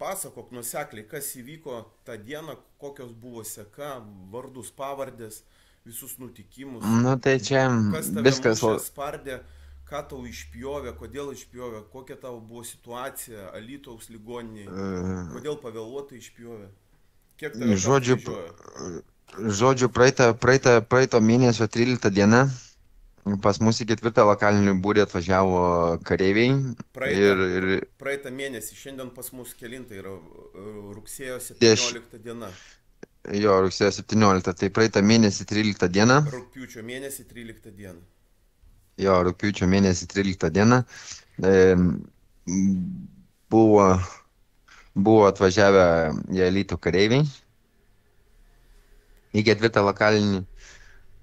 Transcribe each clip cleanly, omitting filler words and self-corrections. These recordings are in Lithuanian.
pasakok nusekliai, kas įvyko tą dieną, kokios buvo seka, vardus, pavardės, visus nutikimus, Nu tai čia kas tave viskas. mušė, spardė, ką tau išpjovė, kodėl išpjovė, kokia tavo buvo situacija Alytaus ligoniniai, kodėl pavėluotai išpjovė, kiek tave kartų Žodžiu, vežiojo. žodžiu praeito mėnesio 13 dieną pas mus į ketvirtą lokalinį būrį atvažiavo kareiviai Praeitą, ir praeitą mėnesį, šiandien pas mus kelinta yra rugsėjo prieš 17 diena, jo rugsėjo 17, tai praeitą mėnesį 13 dieną, rugpjūčio mėnesį 13 dieną. jo rugpjūčio mėnesį 13 dieną e, buvo, buvo atvažiavę į Alytų kareiviai į ketvirtą lokalinį.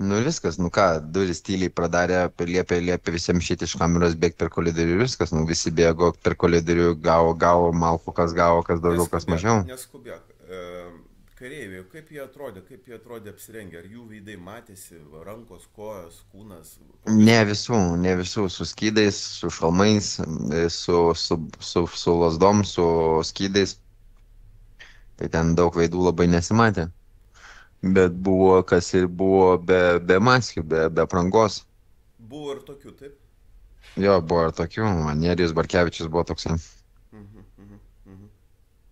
Nu ir viskas, nu ką, duris tyliai pradarė, liepė visiems išėti iš kameros, bėgti per koridorių ir viskas, nu visi bėgo per koridorių, gavo malkų, kas gavo, kas daugiau, kas Neskubėk, mažiau. neskubėk. Kareiviai, kaip jie atrodė apsirengę, ar jų veidai matėsi, rankos, kojos, kūnas, Ne visų, su skydais, su šalmais, su lasdom, su skydais, tai ten daug veidų labai nesimatė, bet buvo, kas ir buvo be maskių, be aprangos. buvo ir tokių, taip? Jo, buvo ir tokių, Nerijus Barkevičius buvo toksai. Mhm, mhm, mhm.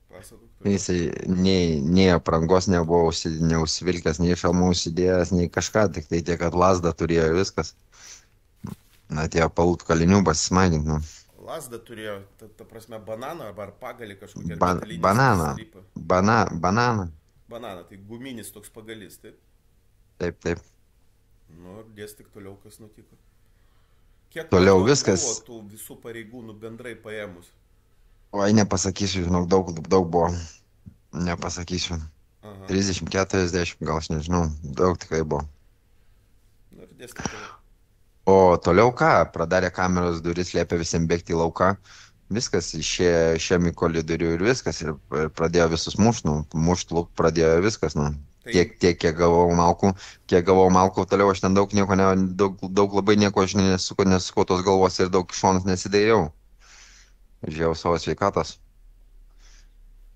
Pasakok toliau. Jisai nei aprangos nebuvo neužsivilkęs, nei šalmų užsidėjęs, nei kažką, tik tai tiek, kad lasdą turėjo ir viskas. Atėjo palut kalinių pasismaginti. Nu. Lazda turėjo, ta prasme, bananą ar pagalį kažkokį, ar Ba metalinį bananą. strypą. Bananą. Bananą, tai guminis toks pagalis, taip? Taip, taip. Nu, ir dėstyk toliau, kas nutiko. Kiek Toliau maždaug buvo viskas. tų visų pareigūnų bendrai paėmus? Oi, nepasakysiu, žinok, daug buvo. Nepasakysiu. Aha. 30, 40, gal aš nežinau. Daug tikrai buvo. Nu, ir dėstyk toliau. O toliau ką? Pradarė kameros duris, liepė visiems bėgti į lauką. Viskas, išėjom į koridorių ir viskas. Ir pradėjo visus mušt, nu. Mušt lauk pradėjo viskas, nu. Tai Tiek, kiek gavau malkų, toliau aš ten daug labai nieko aš nesukau tos galvos ir daug iš šonos nesidairiau. Žiūrėjau savo sveikatos.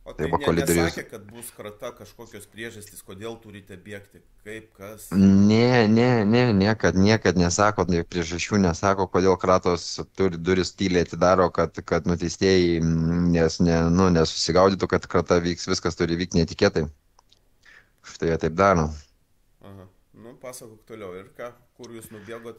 O Tai tai va koridorius. nesakė, kad bus krata kažkokios priežastys, kodėl turite bėgti, kaip, kas. Niekad nesako, priežasčių nesako, kodėl kratos turi duris tyliai atidaro, kad nuteistieji nesusigaudytų, kad krata vyks, viskas turi vykti netikėtai. Štai jie taip daro. Aha. Nu, pasakok toliau. Ir ką, kur jūs nubėgot?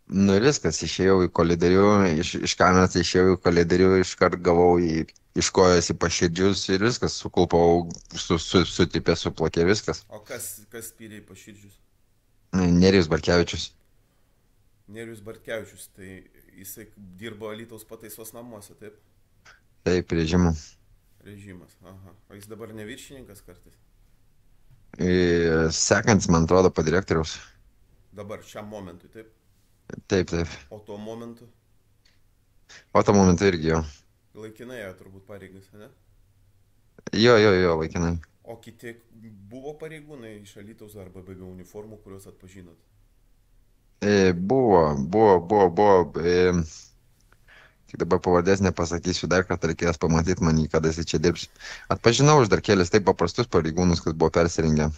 Nu ir viskas, išėjau į koridorių, iš kameros išėjau į koridorių, iškart gavau iš kojos į paširdžius ir viskas, sukulpau, sutipė, suplakė viskas. O kas spyrė į paširdžius? Nerijus Barkevičius. Nerijus Bartkevičius, tai jisai dirbo Alytaus pataisos namuose, taip? Taip, režimu. Režimas, aha. O jis dabar ne viršininkas kartais? Sekantis, man atrodo, po direktoriaus. Dabar, šiam momentui, taip? Taip. O tuo momentu? O to momentu irgi jo. Laikinai ėjo turbūt pareigas, ne? Jo, laikinai. O kiti buvo pareigūnai iš Alytaus arba be uniformų, kuriuos atpažinot? Buvo. Tik dabar pavardės nepasakysiu, dar kartą reikės pamatyti man jį, kada jis čia dirbs. Atpažinau iš dar kelias taip paprastus pareigūnus, kad buvo persirengę.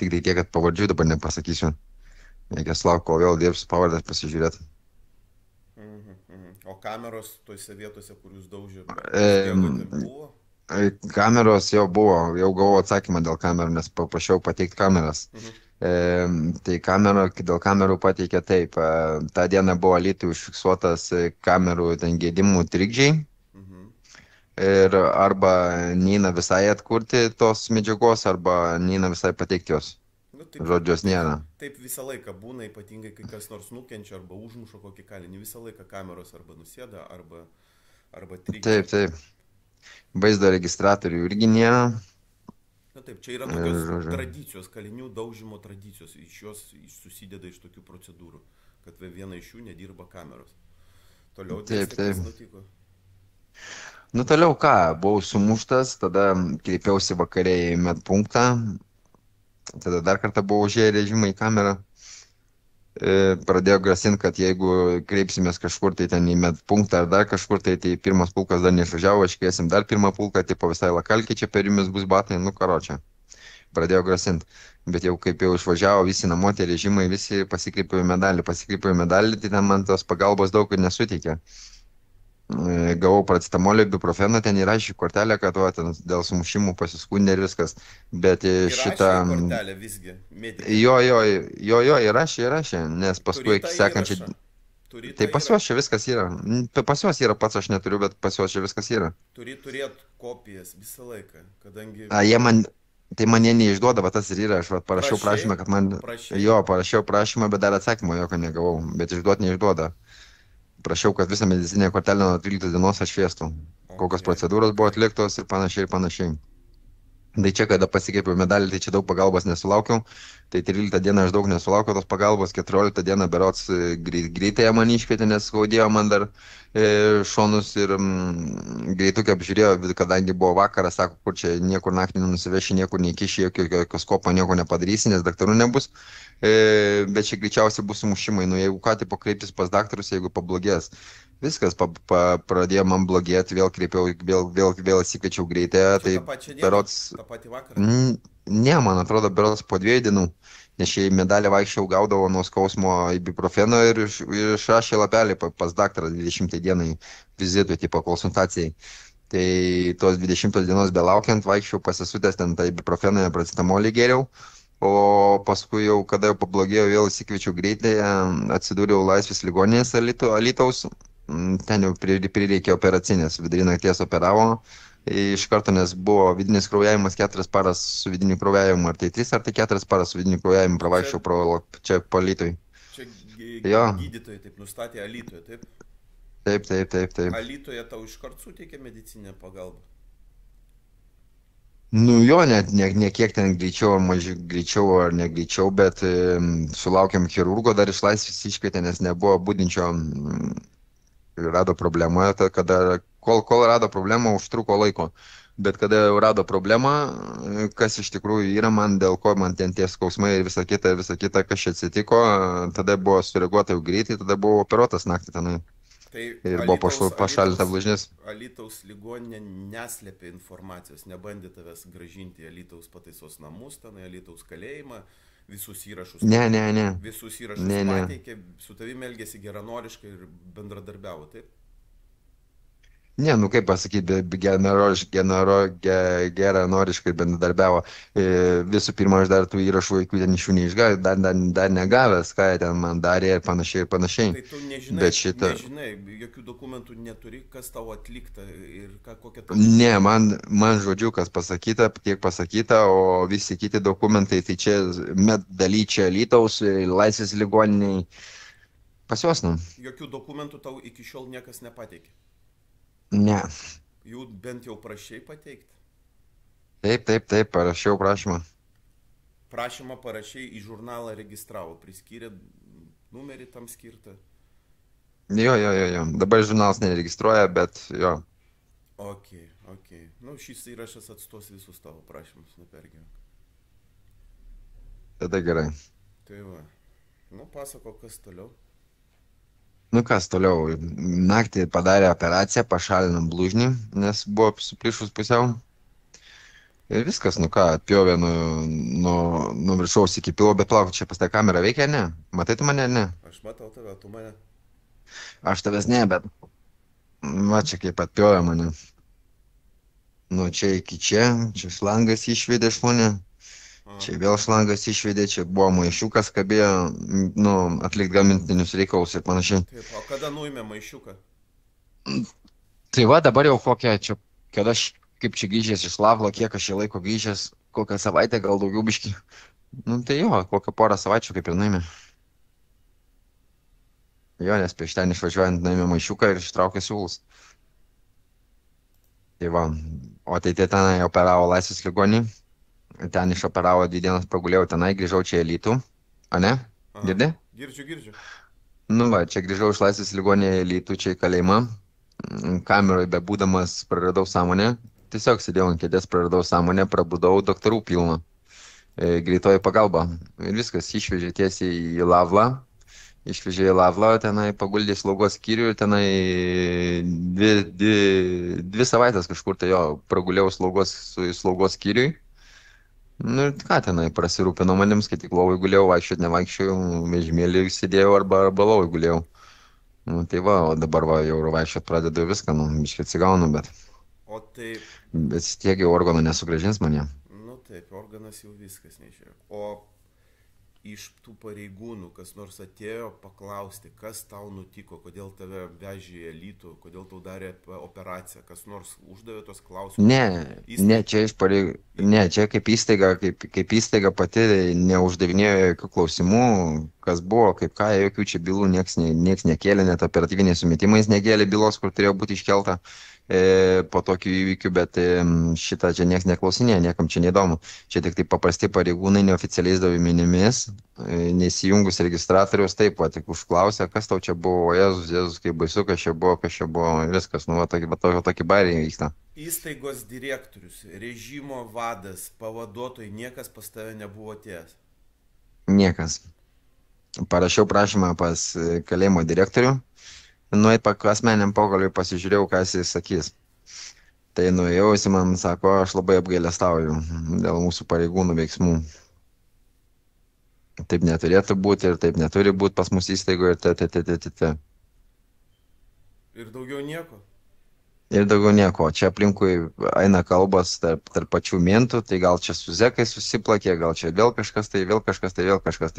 Tik tai tiek, kad pavardžių dabar nepasakysiu. Reikės laukti, kol vėl dirbs pavardės pasižiūrėti. O kameros tose vietose, kur jūs E, buvo? Kameros jau buvo, jau gavau atsakymą dėl kamerų, nes paprašiau pateikti kameras. Tai dėl kamerų pateikė taip. Ta diena buvo Alytuje užfiksuotas kamerų ten gedimų trikdžiai. Ir arba neina visai atkurti tos medžiagos, arba neina visai pateikti jos. Nu, taip, Žodžios nėra. taip visą laiką būna, ypatingai kai kas nors nukenčia arba užmuša kokį kalinį, visą laiką kameros arba nusėda, arba trikdžia. Taip. Vaizdo registratorių irgi nėra. Na taip, čia yra tokios Žodžiu. tradicijos, kalinių daužymo tradicijos, iš jos susideda iš tokių procedūrų, kad viena iš jų nedirba kameros. Toliau Taip. kas nutiko? Nu toliau ką, buvau sumuštas, tada kreipiausi vakare į medpunktą, tada dar kartą buvau užėję režimą į kamerą. pradėjo grasinti, kad jeigu kreipsimės kažkur tai ten į medpunktą ar dar kažkur tai, tai pirmas pulkas dar neišvažiavo, iškviesim dar pirmą pulką, tipo visai lakalkiai čia per jumis bus batai, nu karočią. Pradėjo grasinti. Bet jau kaip jau išvažiavo visi namo, tie režimai, visi pasikreipiau į medalį, tai ten man tos pagalbos daug ir nesuteikė. Gavau paracetamolio, ibuprofeno, ten įrašė kortelę, kad va, ten dėl sumušimų pasiskundė ir viskas. Bet šitą... kortelę visgi, medikai. Jo, įrašė, nes paskui sekančią... Tai pas juos čia viskas yra. Pas juos yra, pats aš neturiu, bet pas juos čia viskas yra. Turi turėti kopijas visą laiką, kadangi... Tai man jie neišduoda, bet tas ir yra, aš parašiau prašymą, kad man... Jo, parašiau prašymą, bet dar atsakymo jokio negavau, bet išduoti neišduoda. Prašiau, kad visą medicinę kortelę nuo 13 dienos atšviestų, kokios procedūros buvo atliktos ir panašiai. Tai čia, kada pasikeipiau medalį, tai čia daug pagalbos nesulaukiau, tai 13 dieną aš daug nesulaukiau tos pagalbos, 14 dieną berots greitąją man iškvietė, nes skaudėjo man dar šonus ir greitukai apžiūrėjo, kadangi buvo vakaras, sako, kur čia niekur naktį nenusiveši, niekur neįkiši, jokio skopo nieko nepadarysi, nes daktarų nebus, bet čia greičiausiai bus sumušimai, nu jeigu ką, tai pakreiptis pas daktarus, jeigu pablogės. Viskas pradėjo man blogėti, vėl kreipiau, vėl įsikviečiau greitąją, tai berods... tą patį vakarą? Ne, man atrodo, berods po 2 dienų, nes šiai medalį vaikščiau gaudavo nuo skausmo ibuprofeno ir išrašė lapelį pas daktarą 20 dienai vizitui, tipo konsultacijai. Tai tos 20 dienos belaukiant vaikščiau pasisutęs ten tą ibuprofeną, paracetamolį gėriau, o paskui jau, kada jau pablogėjo, vėl įsikviečiau greitąją, atsidūriau Laisvės ligoninės Alytaus. Ten jau prireikė operacinės, vidury nakties operavo, iš karto, nes buvo vidinis kraujavimas 4 paras su vidiniu kraujavimu, ar tai 3, ar tai 4 paras su vidiniu kraujavimu pravaikščiau čia po Alytui. Čia gydytojai taip nustatė Alytuje, taip? Taip. Alytuje tau iškart suteikė medicinę pagalbą? Nu jo, ne kiek ten greičiau ar negreičiau, bet sulaukėm chirurgo, dar iš Laisvės iškvietė, nes nebuvo budinčio. Rado problemą, kol rado problemą, užtruko laiko. Bet kada jau rado problemą, kas iš tikrųjų yra man, dėl ko man ten tie skausmai ir visa kita, kas čia atsitiko, tada buvo sureaguota jau greitai, tada buvo operuotas naktį tenai. Ir buvo pašalinta blužnis. Alytaus ligoninė neslėpė informacijos, nebandė tavęs gražinti į Alytaus pataisos namus, tenai Alytaus kalėjimą. Visus įrašus pateikė, su tavimi elgėsi geranoriškai ir bendradarbiavo, taip? Ne, nu kaip pasakyti, geranoriškai bendradarbiavo. Visų pirma, aš dar tų įrašų jokių ten iš jų neišgavęs, dar negavęs, ką jie ten man darė ir panašiai. Tai tu nežinai, jokių dokumentų neturi, kas tau atlikta ir kokia tau... Ne, man žodžiu, kas pasakyta, tiek pasakyta, o visi kiti dokumentai, tai čia meddaly čia Alytaus, Laisvės ligoniniai, pas juos, nu. Jokių dokumentų tau iki šiol niekas nepateikė? Ne. Jų bent jau prašai pateikti? Taip, parašiau prašymą. Prašymą parašai, į žurnalą registravo, priskyrė numerį tam skirtą? Jo. Dabar žurnalas neregistruoja, bet jo. Ok. Nu, šis įrašas atstos visus tavo prašymus, nepergyvenk. Tada gerai. Tai va. Nu, pasako, kas toliau? Nu kas toliau, naktį padarė operaciją, pašalinom blužnį, nes buvo suplyšus pusiau. Ir viskas, nu ką, atpjovė nuo viršaus iki pilo, bet plauk, čia pas tą kamerą veikia, ne? Matai tu mane, ar ne? Aš matau tave, tu mane. Aš tavęs ne, bet va čia kaip atpjovė mane. Nu čia iki čia šlangas išvedė šlonę. Čia vėl šlangas išvedė, čia buvo maišiukas kabėjo, nu, atlikti gamintinius reikalus ir panašiai. Taip, o kada nuėmė maišiuką? Tai va, dabar jau kokią, čia, kad aš kaip čia grįžęs iš Lavlo, kiek aš čia laiko grįžęs, kokią savaitę, gal daugiau biškį. Nu, tai jo, kokią porą savaičių kaip ir nuėmė. Jo, nes prieš ten išvažiuojant nuėmė maišiuką ir ištraukė siūlus. Tai va, o tai tenai operavo Laisvės ligoninėj. Ten išoperavo 2 dienas, pragulėjau tenai, grįžau čia į Alytų. A ne? Girdi? Girdžiu. Nu va, čia grįžau iš Laisvės ligoninėje į Alytų, čia į kalėjimą. Kameroje bebūdamas praradau sąmonę. Tiesiog sėdėjau ant kėdės, praradau sąmonę, prabudau, daktarų pilna. Greitoji pagalba. Ir viskas, išvežė tiesiai į Lavlą. Išvežė į Lavlą, tenai paguldė į slaugos skyrių ir tenai dvi savaitės kažkur tai jo pragulėjau slaugos skyriui. Nu ir ką tenai, prasirūpino manim, kai tik lovai gulėjau, vaikščiot nevaikščiojau, vežimėlį sėdėjau arba lovai gulėjau. Nu tai va, o dabar va jau vaikščiot pradedu viską, nu, biškai atsigaunu, O tai, bet vis tiek jau organų nesugražins mane. nu taip, organas jau viskas nežiūrėjo. O iš tų pareigūnų kas nors atėjo paklausti, kas tau nutiko, kodėl tave vežė į Alytų, kodėl tau darė operaciją, kas nors uždavė tos klausimus. Ne, čia ne, čia kaip įstaiga pati neuždavinėjo jokių klausimų, kas buvo, kaip ką, jokių čia bylų nieks nekėlė, net operatyviniais sumetimais nekėlė bylos, kur turėjo būti iškelta po tokių įvykių, bet šitą čia nieks neklausinė, niekam čia neįdomu. Čia tik tai paprasti pareigūnai neoficialiais duomenimis, nesijungus registratoriaus, taip, va, tik užklausė, kas tau čia buvo, o Jėzus, kaip baisu, kas čia buvo, viskas, nu, va, tokį bairį vyksta. Įstaigos direktorius, režimo vadas, pavaduotojai, niekas pas tave nebuvo atėjęs. Niekas. Parašiau prašymą pas kalėjimo direktorių, nueit asmeniam pokalbiui pasižiūrėjau, ką jis sakys. Tai nuėjau, jis man sako, aš labai apgailestauju dėl mūsų pareigūnų veiksmų. Taip neturėtų būti ir taip neturi būti pas mus įstaigoje ir Ir daugiau nieko? Ir daugiau nieko. Čia aplinkui eina kalbas tarp pačių mentų, tai gal čia su zekai susiplakė, gal čia vėl kažkas, tai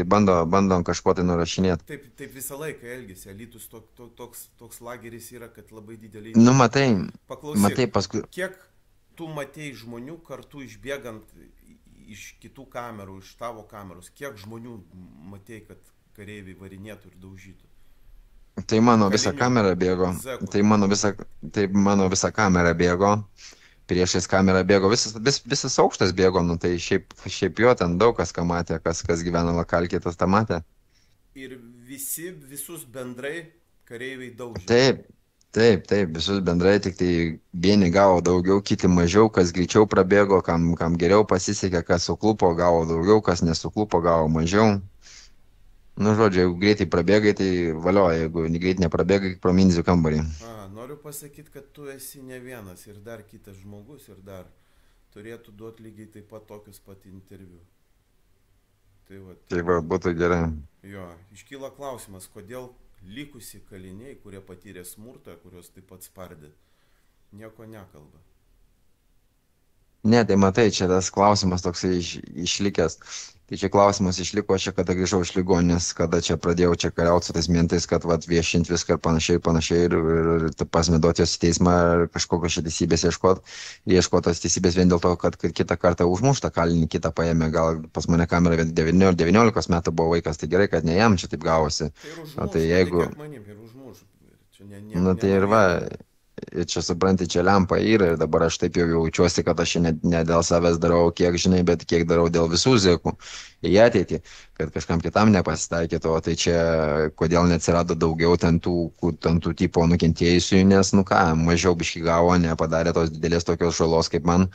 bandom kažko tai nurašinėti. Taip visą laiką elgesi, Alytus toks lageris yra, kad labai didelį... Nu, matai, Paklausyk, kiek tu matei žmonių kartu išbėgant iš kitų kamerų, iš tavo kameros, kiek žmonių matei, kad kareiviai varinėtų ir daužytų? Tai mano visa kamera bėgo, tai mano visa kamera bėgo, priešais kamerą bėgo, visas aukštas bėgo, nu tai šiaip jo ten daug kas ką matė, kas gyvena lokalkiai, tas tą matė. Ir visus bendrai kareiviai daužė? Taip, visus bendrai, tik tai vieni gavo daugiau, kiti mažiau, kas greičiau prabėgo, kam geriau pasisekė, kas suklupo, gavo daugiau, kas nesuklupo, gavo mažiau. Nu, žodžiu, jeigu greitai prabėgai, tai valio, jeigu greit neprabėgai, prominziu kambarį. Noriu pasakyti, kad tu esi ne vienas ir dar kitas žmogus ir dar turėtų duoti lygiai taip pat tokius pat interviu. Tai va, būtų gerai. Jo, iškyla klausimas, kodėl likusi kaliniai, kurie patyrė smurtą, kurios taip pat spardė, nieko nekalba. Ne, tai matai, čia tas klausimas toksai išlikęs. Tai čia klausimas išliko, čia kada grįžau iš ligoninės, kada čia pradėjau čia kariauti su tais mintais, kad vat, viešinti viską ir panašiai ir pasmeduoti jos į teismą ir kažkokios čia teisybės ieškotos teisybės vien dėl to, kad kitą kartą užmuštą kalinį, kitą paėmė, gal pas mane kamera 19 metų buvo vaikas, tai gerai, kad ne jam čia taip gavosi. Tai jeigu... Nu tai ir va... Ir čia supranti, čia lempa yra ir dabar aš taip jau jaučiuosi, kad aš ne dėl savęs darau, kiek žinai, bet kiek darau dėl visų zekų į ateitį, kad kažkam kitam nepasitaikytų, o tai čia kodėl neatsirado daugiau ten tų tipo nukentėjusių, nes, nu ką, mažiau biški gavo, nepadarė tos didelės tokios žalos kaip man,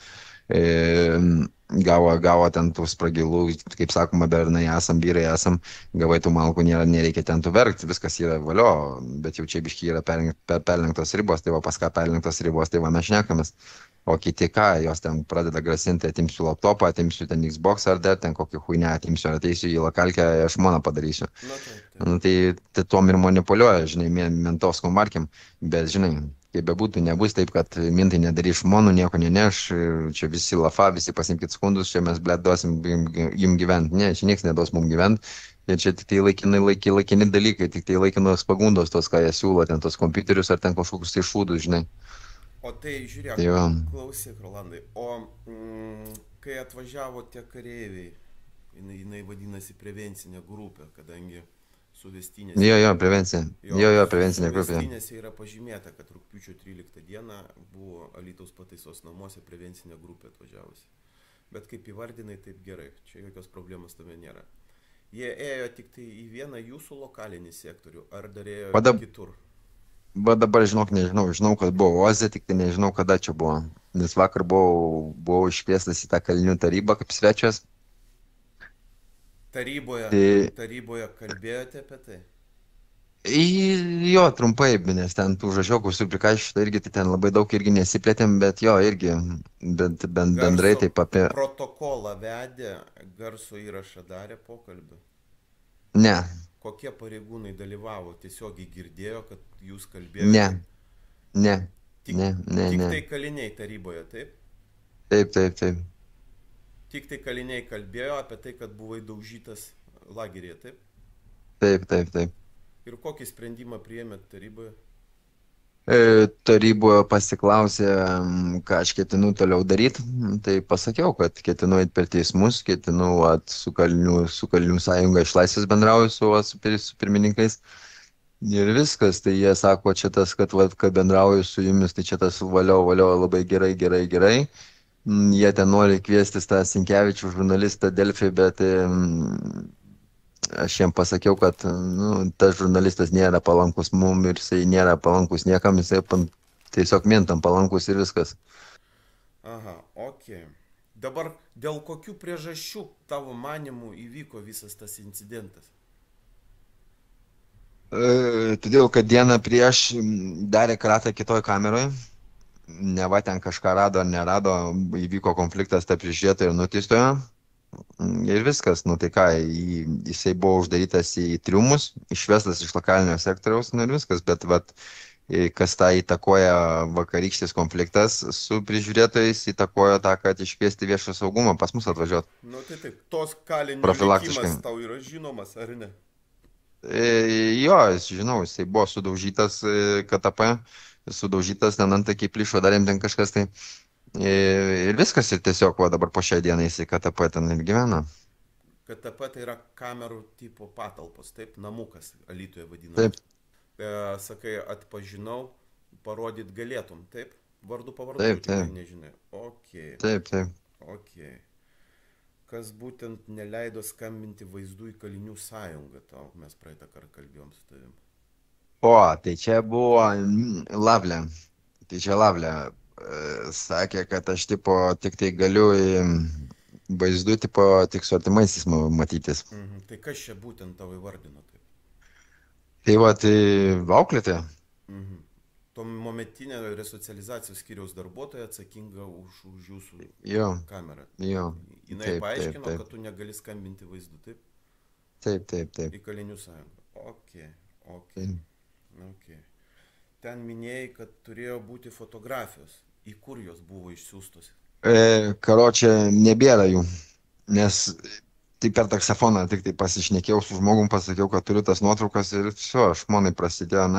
gavo ten tų spragilų, kaip sakoma, bernai esam, vyrai esam, gavai tų malkų, nereikia ten tų verkti, viskas yra valio, bet jau čia biški yra perlenktos ribos, tai va pas ką perlenktos ribos, tai va mes šnekamės. O kiti ką, jos ten pradeda grasinti, atimsiu laptopą, atimsiu ten Xbox ar dar ten kokį huinę atimsiu, ar ateisiu į lokalkę, aš moną padarysiu. Nu, tai tuom ir manipuliuoja, žinai, mentovskom markim, bet žinai, kaip bebūtų, nebus taip, kad mintai nedarys šmonų, nieko neneš, čia visi lafa, visi pasimkit skundus, čia mes, blėt, duosim jums gyventi. Ne, čia nieks neduos mums gyventi. Ir čia tik tai laikini dalykai, tik tai laikinos pagundos, tos, ką jie siūlo, ten tos kompiuterius ar ten kažkokius tai šūdus, žinai. O tai žiūrėk, klausyk, Rolandai, kai atvažiavo tie kareiviai, jinai vadinasi prevencinė grupė, kadangi suvestinėse... Jo, prevencinė grupė. Suvestinėse yra pažymėta, kad rugpjūčio 13 dieną buvo Alytaus pataisos namuose prevencinė grupė atvažiavusi. Bet kaip įvardinai, taip gerai, čia jokios problemos tame nėra. Jie ėjo tik tai į vieną jūsų lokalinį sektorių, ar dar ėjo kitur? Bet dabar žinau, kad buvo Ozė, tik tai nežinau, kada čia buvo. Nes vakar buvau iškviestas į tą kalinių tarybą kaip svečias. Taryboje kalbėjote apie tai? Jo, trumpai, nes ten tų žažiokų suprikaišyta irgi, tai ten labai daug irgi nesiplėtėm, bet jo, irgi, bent bendrai Garso taip apie... protokolą vedė, garso įrašą darė pokalbį. Ne, Kokie pareigūnai dalyvavo, tiesiogiai girdėjo, kad jūs ne, kalbėjote. ne, Tik, tik ne. tai kaliniai taryboje, taip? Taip, taip, taip. Tik tai kaliniai kalbėjo apie tai, kad buvai daužytas lageryje, taip? Taip, taip, taip. Ir kokį sprendimą priėmėt taryboje? Taryboje pasiklausė, ką aš ketinu toliau daryti. Tai pasakiau, kad ketinu eiti per teismus, ketinu su kalinių sąjunga iš laisvės bendrauju su pirmininkais. Ir viskas, tai jie sako, čia tas, kad bendrauju su jumis, tai čia tas valio labai gerai, gerai, gerai. Jie ten nori kviestis tą Sinkevičių žurnalistą Delfi, bet aš jiem pasakiau, kad tas žurnalistas nėra palankus mum ir jisai nėra palankus niekam, jisai tiesiog mintam palankus ir viskas. Aha, ok. Dabar dėl kokių priežasčių tavo manimų įvyko visas tas incidentas? Todėl, kad dieną prieš darė kratą kitoj kameroje, neva ten kažką rado ar nerado, įvyko konfliktas tarp prižiūrėtojo ir nuteistojo. Ir viskas, tai ką, jisai buvo uždarytas į triumus, išvestas iš lokalinio sektoriaus, ir viskas, bet kas tą įtakoja vakarykštis konfliktas su prižiūrėtojais, įtakojo tą, kad iškviesti viešo saugumą pas mus atvažiuoti. Tai taip, tos kalinio profilaktiškai. likimas tau yra žinomas, ar ne? Jo, žinau, jisai buvo sudaužytas KTP, sudaužytas, ten antakį plyšo, darėm ten kažkas tai. Ir viskas, ir tiesiog dabar po šią dieną jisai KTP ten ir gyvena. KTP tai yra kamerų tipo patalpos, taip, namukas Alytuje vadinamas. Taip. Sakai, atpažinau, parodyt galėtum, taip? Vardu pavardu, taip, tikrai nežinai. Ok. Taip, taip. Ok. Kas būtent neleido skambinti vaizdų į kalinių sąjungą tau, mes praeitą kartą kalbėjom su tavim. Tai čia buvo Lavlė. Tai čia Lavlė sakė, kad aš tik tai galiu vaizdų tik su artimaisiais matytis. Tai kas čia būtent tavo įvardino taip? Tai auklėtė. To momentinė resocializacijos skyriaus darbuotoja atsakinga už jūsų kamerą. Jinai paaiškino, kad tu negali skambinti vaizdų, taip? Taip. Į kalinių sąjungą. Ok. Ten minėjai, kad turėjo būti fotografijos. Į kur jos buvo išsiųstos? Karočią, nebėra jų. Nes tik per taksofoną tik tai pasišnekėjau su žmogum, pasakiau, kad turiu tas nuotraukas ir viso, žmonai prasidėjo,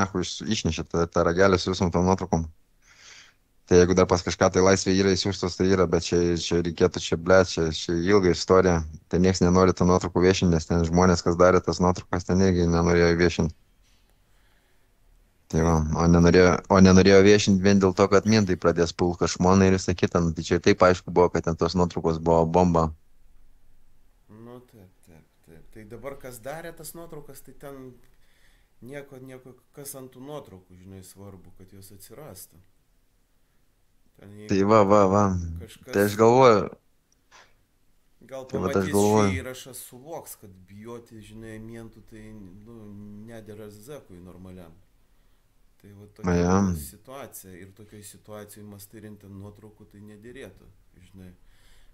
išnešė tą ragelį su visom tom nuotraukom. Tai jeigu dar pas kažką tai laisvė yra įsiūstos, tai yra, bet čia reikėtų, čia ilga istorija. Tai nieks nenori tą nuotraukų viešinti, nes ten žmonės, kas darė tas nuotraukas, ten irgi nenorėjo viešinti. Tai o nenorėjo viešinti vien dėl to, kad mintai pradės pulka žmonai ir visą kitą. Tai čia taip aišku buvo, kad ten tos nuotraukos buvo bomba. Taip. Tai dabar kas darė tas nuotraukas, tai ten nieko, kas ant tų nuotraukų, žinai, svarbu, kad jos atsirastų. Tai va. Tai aš galvoju. Gal pamatys šį įrašą suvoks, kad bijoti, žinai, mientų, tai nedėra zekui normaliam. Tai tokia situacija ir tokioj situacijai mastyrinti nuotraukų tai nedėrėtų, žinai.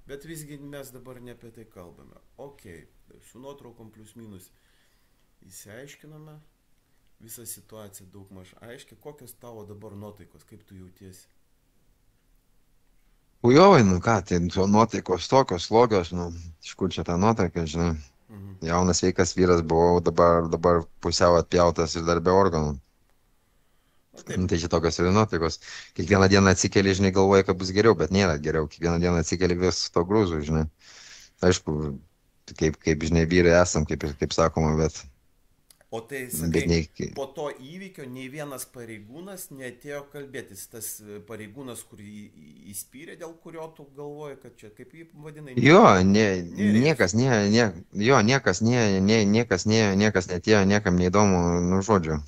Bet visgi mes dabar ne apie tai kalbame. Ok, su nuotraukom plius minus įsiaiškiname, visą situaciją daug maž aiškiai. Kokios tavo dabar nuotaikos, kaip tu jautiesi? Ujovai, ką, tai nuotaikos tokios, slogios, iš kur čia ta nuotaika, žinai. Jaunas sveikas vyras buvau, dabar pusiau atpjautas ir dar be organų. Tai čia tokios ir nuotaikos. Kiekvieną dieną atsikeli, žinai, galvoja, kad bus geriau, bet nėra geriau. Kiekvieną dieną atsikeli vis to grūzų, žinai. Aišku, kaip žinai, vyrai esam, kaip sakoma, bet... O tai, sakai, po to įvykio nei vienas pareigūnas neatėjo kalbėtis. Tas pareigūnas, kurį įspyrė, dėl kurio tu galvoji, kad čia, kaip jį vadinai? Niekas neatėjo, niekam neįdomu, žodžiu.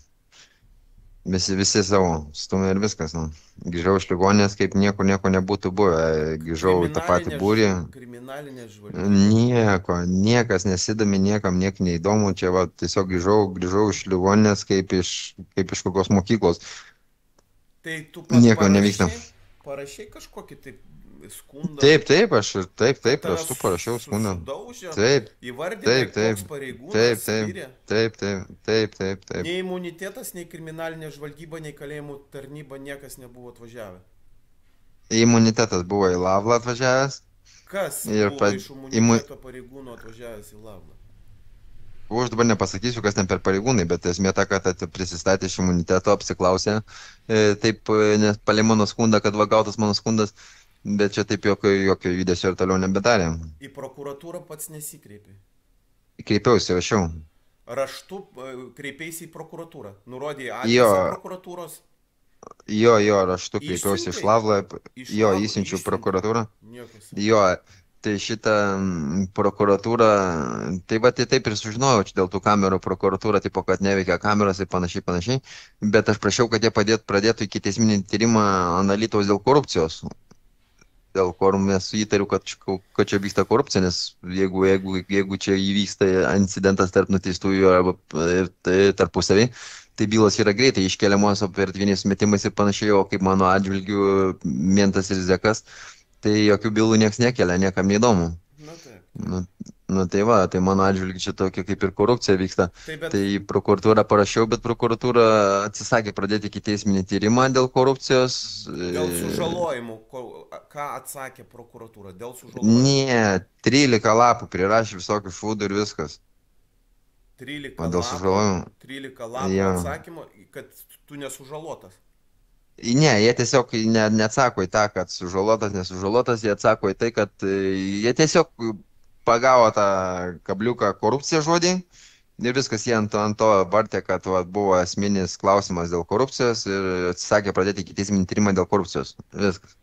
Visi savo stumia ir viskas. Nu. Grįžau iš ligonės, kaip nieko nebūtų buvę. Grįžau į tą patį būrį. Kriminalinė žvalgyba. Niekas nesidomi, niekam neįdomu. Čia va, tiesiog grįžau iš ligonės kaip iš kokios mokyklos. Tai tu Nieko nevyksta. parašai kažkokį taip skundą. Taip, aš ir taip, Kad tave raštu parašiau skundą. Sudaužė, Taip, įvardinai, koks pareigūnas skyrė. taip. Nei imunitetas, nei kriminalinė žvalgyba, nei kalėjimų tarnyba niekas nebuvo atvažiavę. Imunitetas buvo į Lavlą atvažiavęs. Kas Ir buvo iš imuniteto pareigūnų atvažiavęs į Lavlą? Aš dabar nepasakysiu, kas ten per pareigūnai, bet esmė ta, kad prisistatė iš imuniteto, apsiklausė, nes palė mano skundą, kad va gautas mano skundas, bet čia taip jokio judesio ir toliau nebedarė. Į prokuratūrą pats nesikreipė. Kreipiausi, rašiau. Raštu kreipėsi į prokuratūrą. Nurodė adresą prokuratūros. Jo, raštu kreipiausi iš Lavlą, įsiunčiau prokuratūrą. Jo, tai šitą prokuratūrą, tai va, tai taip ir sužinojau, čia dėl tų kamerų prokuratūra, tipo, kad neveikia kameros ir panašiai, bet aš prašiau, kad jie pradėtų ikiteisminį tyrimą Alytaus dėl korupcijos. Dėl ko mes įtariu, kad čia vyksta korupcija, nes jeigu čia įvyksta incidentas tarp nuteistųjų arba tarpusavį, tai bylos yra greitai iškeliamos operatyviniais metimais ir panašiai, o kaip mano atžvilgiu Mentas ir Zekas, tai jokių bylų nieks nekelia, niekam neįdomu. Tai va, tai mano atžvilgiu čia tokia kaip ir korupcija vyksta. Tai prokuratūrą parašiau, bet prokuratūra atsisakė pradėti ikiteisminį tyrimą dėl korupcijos. Dėl sužalojimų. Ką atsakė prokuratūra? Dėl sužalojimų? Ne, 13 lapų prirašė visokių šūdų ir viskas. 13 lapų atsakymo, kad tu nesužalotas. Ne, jie tiesiog neatsako į tą, kad sužalotas, nesužalotas, jie atsako į tai, kad jie tiesiog pagavo tą kabliuką korupcija žodį ir viskas jie ant to vartė, kad buvo esminis klausimas dėl korupcijos ir atsisakė pradėti ikiteisminį tyrimą dėl korupcijos. Viskas.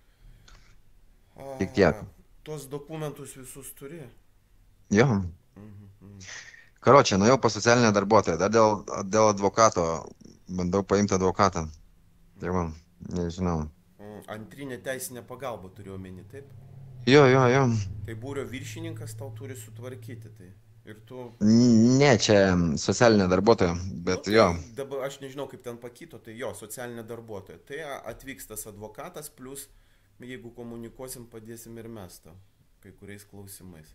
Tik tiek. Tuos dokumentus visus turi? Jo. Karočią, nuėjau pas socialinę darbuotoją, dar dėl advokato, bandau paimti advokatą. Tai va, nežinau. Antrinė teisinė pagalba turiu omeny, taip? Jo. Tai būrio viršininkas tau turi sutvarkyti, tai. Ir tu... Ne, čia socialinė darbuotoja, bet tai jo. Dabar aš nežinau, kaip ten pakito, tai jo, socialinė darbuotoja. Tai atvyks tas advokatas, plus jeigu komunikuosim, padėsim ir mes tau kai kuriais klausimais.